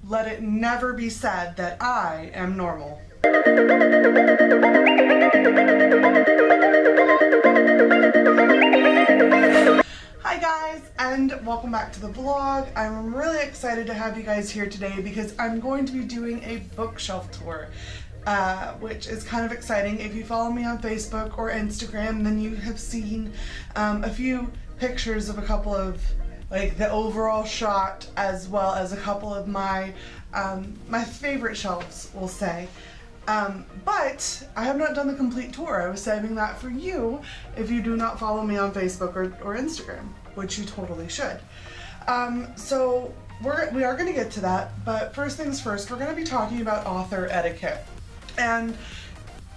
let it never be said that I am normal. Hi guys, and welcome back to the vlog. I'm really excited to have you guys here today because I'm going to be doing a bookshelf tour, which is kind of exciting. If you follow me on Facebook or Instagram, then you have seen a few pictures of a couple of like the overall shot, as well as a couple of my my favorite shelves, we'll say. But I have not done the complete tour. I was saving that for you if you do not follow me on Facebook or Instagram, which you totally should. So we are going to get to that, but first things first, we're going to be talking about author etiquette. And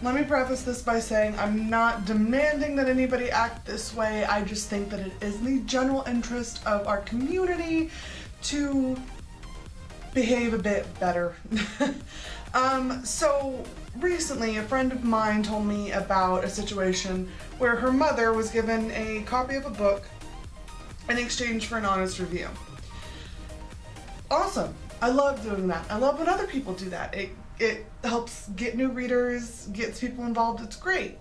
let me preface this by saying I'm not demanding that anybody act this way. I just think that it is in the general interest of our community to behave a bit better. So recently a friend of mine told me about a situation where her mother was given a copy of a book in exchange for an honest review. Awesome. I love doing that. I love when other people do that. It helps get new readers, gets people involved. It's great.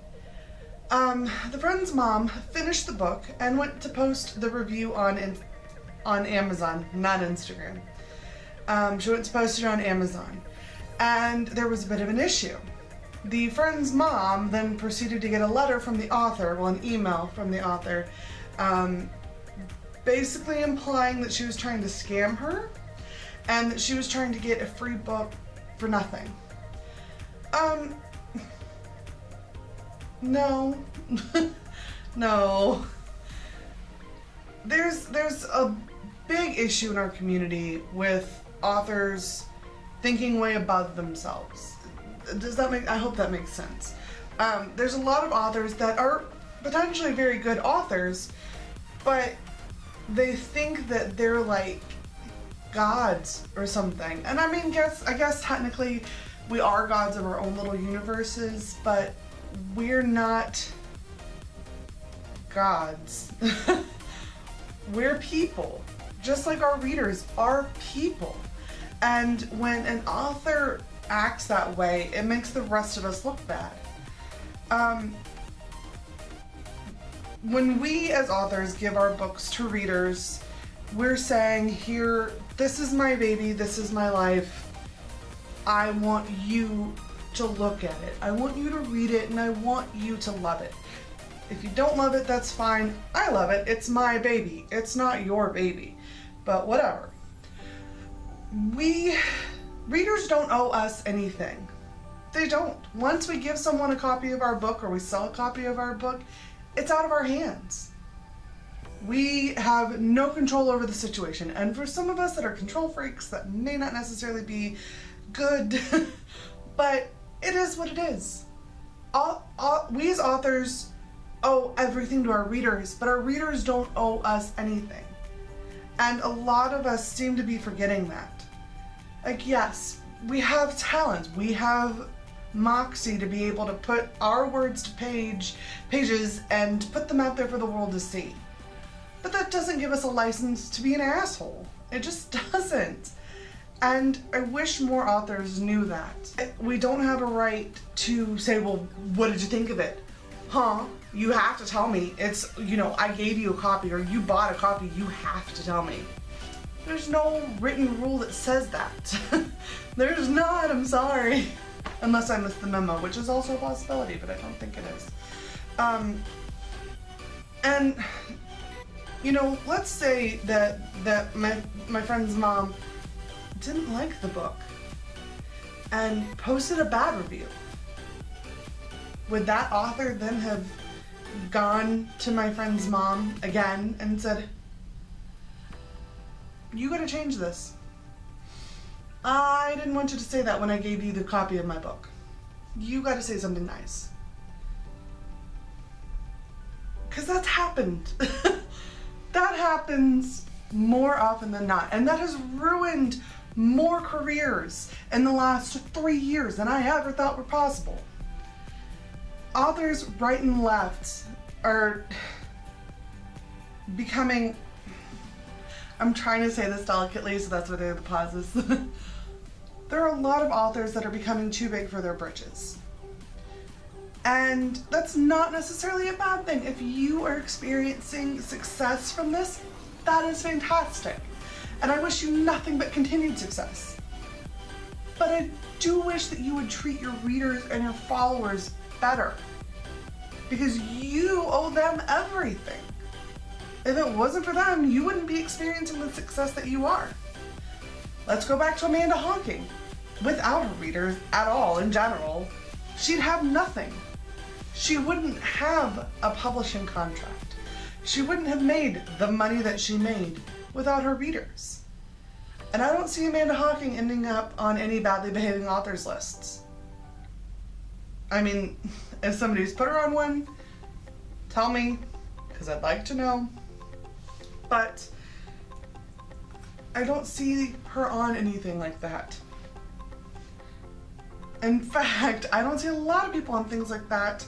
The friend's mom finished the book and went to post the review on Amazon, not Instagram. She went to post it on Amazon, and there was a bit of an issue. The friend's mom then proceeded to get a letter from the author, well, an email from the author, basically implying that she was trying to scam her and that she was trying to get a free book for nothing. No. No. There's a big issue in our community with authors thinking way above themselves. Does that make, I hope that makes sense. There's a lot of authors that are potentially very good authors, but they think that they're like gods or something. And I mean, I guess technically we are gods of our own little universes, but we're not gods. We're people, just like our readers are people. And when an author acts that way, it makes the rest of us look bad. When we as authors give our books to readers, we're saying, here, this is my baby, this is my life. I want you to look at it. I want you to read it, and I want you to love it. If you don't love it, that's fine. I love it. It's my baby. It's not your baby. But whatever. Readers don't owe us anything. They don't. Once we give someone a copy of our book or we sell a copy of our book, it's out of our hands. We have no control over the situation. And for some of us that are control freaks, that may not necessarily be good, but it is what it is. We as authors owe everything to our readers, but our readers don't owe us anything. And a lot of us seem to be forgetting that. Like, yes, we have talent, we have moxie to be able to put our words to pages and put them out there for the world to see. But that doesn't give us a license to be an asshole. It just doesn't. And I wish more authors knew that. We don't have a right to say, well, what did you think of it? Huh? You have to tell me. It's, you know, I gave you a copy or you bought a copy, you have to tell me. There's no written rule that says that. There's not, I'm sorry. Unless I missed the memo, which is also a possibility, but I don't think it is. And, you know, let's say that my friend's mom didn't like the book and posted a bad review. Would that author then have gone to my friend's mom again and said, you gotta change this. I didn't want you to say that when I gave you the copy of my book. You gotta say something nice. Because that's happened. That happens more often than not. And that has ruined more careers in the last 3 years than I ever thought were possible. Authors right and left are becoming, I'm trying to say this delicately, so that's why there are the pauses. There are a lot of authors that are becoming too big for their britches. And that's not necessarily a bad thing. If you are experiencing success from this, that is fantastic. And I wish you nothing but continued success. But I do wish that you would treat your readers and your followers better. Because you owe them everything. If it wasn't for them, you wouldn't be experiencing the success that you are. Let's go back to Amanda Hawking. Without her readers at all, in general, she'd have nothing. She wouldn't have a publishing contract. She wouldn't have made the money that she made without her readers. And I don't see Amanda Hawking ending up on any badly behaving authors lists. I mean, if somebody's put her on one, tell me, because I'd like to know. But I don't see her on anything like that. In fact, I don't see a lot of people on things like that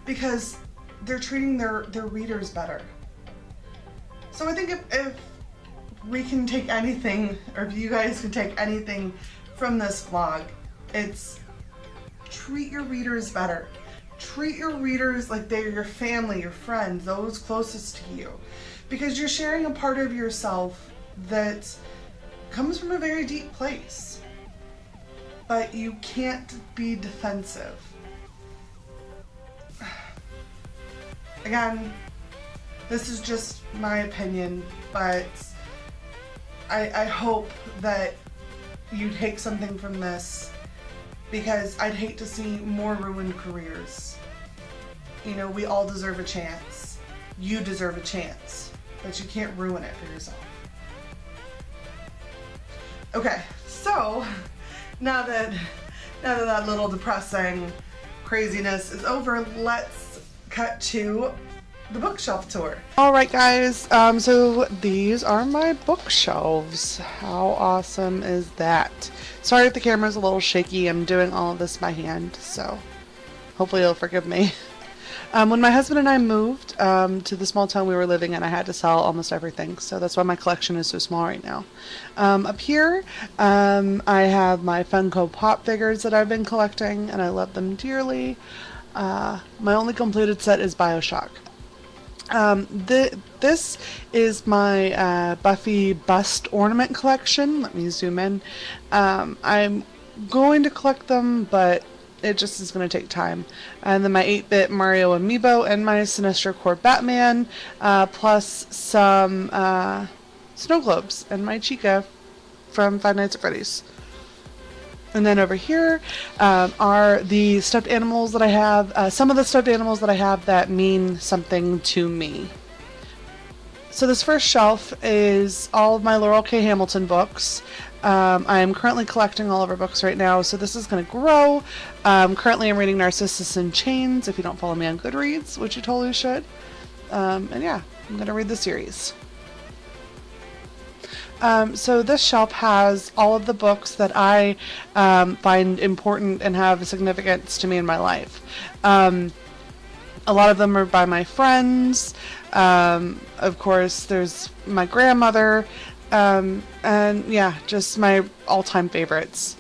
because they're treating their readers better. So I think if we can take anything, or if you guys can take anything from this vlog, it's treat your readers better. Treat your readers like they're your family, your friends, those closest to you. Because you're sharing a part of yourself that comes from a very deep place. But you can't be defensive. Again, this is just my opinion, but I hope that you take something from this, because I'd hate to see more ruined careers. You know, we all deserve a chance. You deserve a chance, but you can't ruin it for yourself. Okay, so now that that little depressing craziness is over, let's cut to the bookshelf tour. Alright guys, so these are my bookshelves. How awesome is that? Sorry if the camera's a little shaky, I'm doing all of this by hand, so hopefully you'll forgive me. When my husband and I moved to the small town we were living in, I had to sell almost everything, so that's why my collection is so small right now. Up here, I have my Funko Pop figures that I've been collecting, and I love them dearly. My only completed set is BioShock. This is my Buffy bust ornament collection. Let me zoom in. I'm going to collect them, but it just is going to take time. And then my 8-bit Mario amiibo and my Sinestro Corps Batman, plus some snow globes and my Chica from Five Nights at Freddy's. And then over here are the stuffed animals that I have, some of the stuffed animals that I have that mean something to me. So this first shelf is all of my Laurel K. Hamilton books. I am currently collecting all of her books right now, so this is going to grow. Currently I'm reading Narcissus in Chains, if you don't follow me on Goodreads, which you totally should. And yeah, I'm going to read the series. So this shelf has all of the books that I find important and have significance to me in my life. A lot of them are by my friends. Of course, there's my grandmother. And yeah, just my all-time favorites.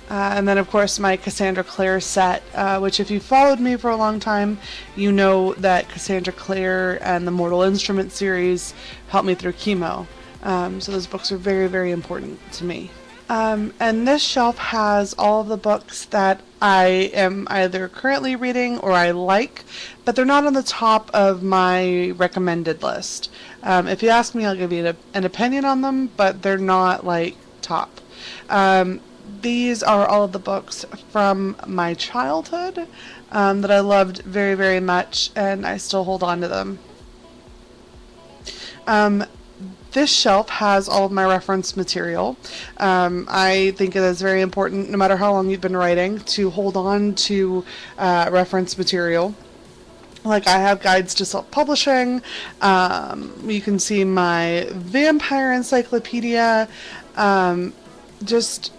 And then of course my Cassandra Clare set, which if you followed me for a long time, you know that Cassandra Clare and the Mortal Instruments series helped me through chemo. So those books are very, very important to me. And this shelf has all of the books that I am either currently reading or I like, but they're not on the top of my recommended list. If you ask me, I'll give you an opinion on them, but they're not like top. These are all of the books from my childhood that I loved very, very much, and I still hold on to them. This shelf has all of my reference material. I think it is very important, no matter how long you've been writing, to hold on to reference material. Like I have guides to self-publishing. You can see my vampire encyclopedia. Just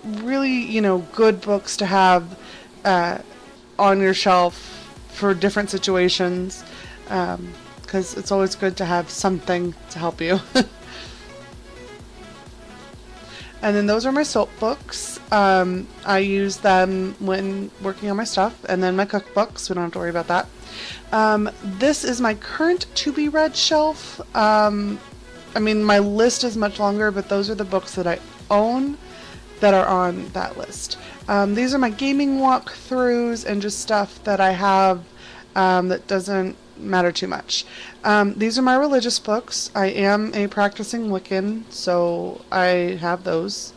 really, you know, good books to have on your shelf for different situations. Because it's always good to have something to help you. And then those are my soap books. I use them when working on my stuff, and then my cookbooks. We don't have to worry about that. This is my current to be read shelf. I mean, my list is much longer, but those are the books that I own that are on that list. These are my gaming walkthroughs and just stuff that I have that doesn't matter too much. These are my religious books. I am a practicing Wiccan, so I have those.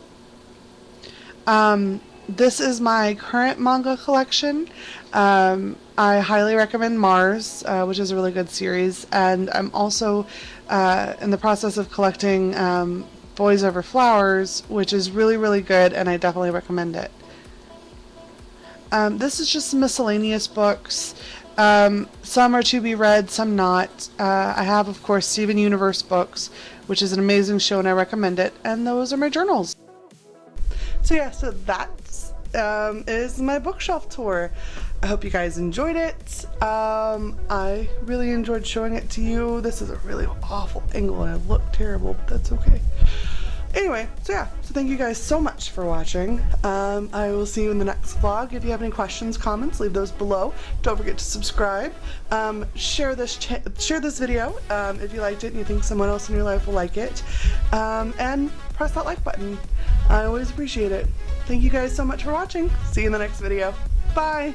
This is my current manga collection. I highly recommend Mars, which is a really good series, and I'm also in the process of collecting Boys Over Flowers, which is really, really good, and I definitely recommend it. This is just miscellaneous books. Some are to be read, some not. I have, of course, Steven Universe books, which is an amazing show and I recommend it, and those are my journals. So yeah, so that is my bookshelf tour. I hope you guys enjoyed it. I really enjoyed showing it to you. This is a really awful angle and I look terrible, but that's okay. Anyway, so yeah, so thank you guys so much for watching. I will see you in the next vlog. If you have any questions, comments, leave those below. Don't forget to subscribe. Share this video if you liked it and you think someone else in your life will like it. And press that like button. I always appreciate it. Thank you guys so much for watching. See you in the next video. Bye!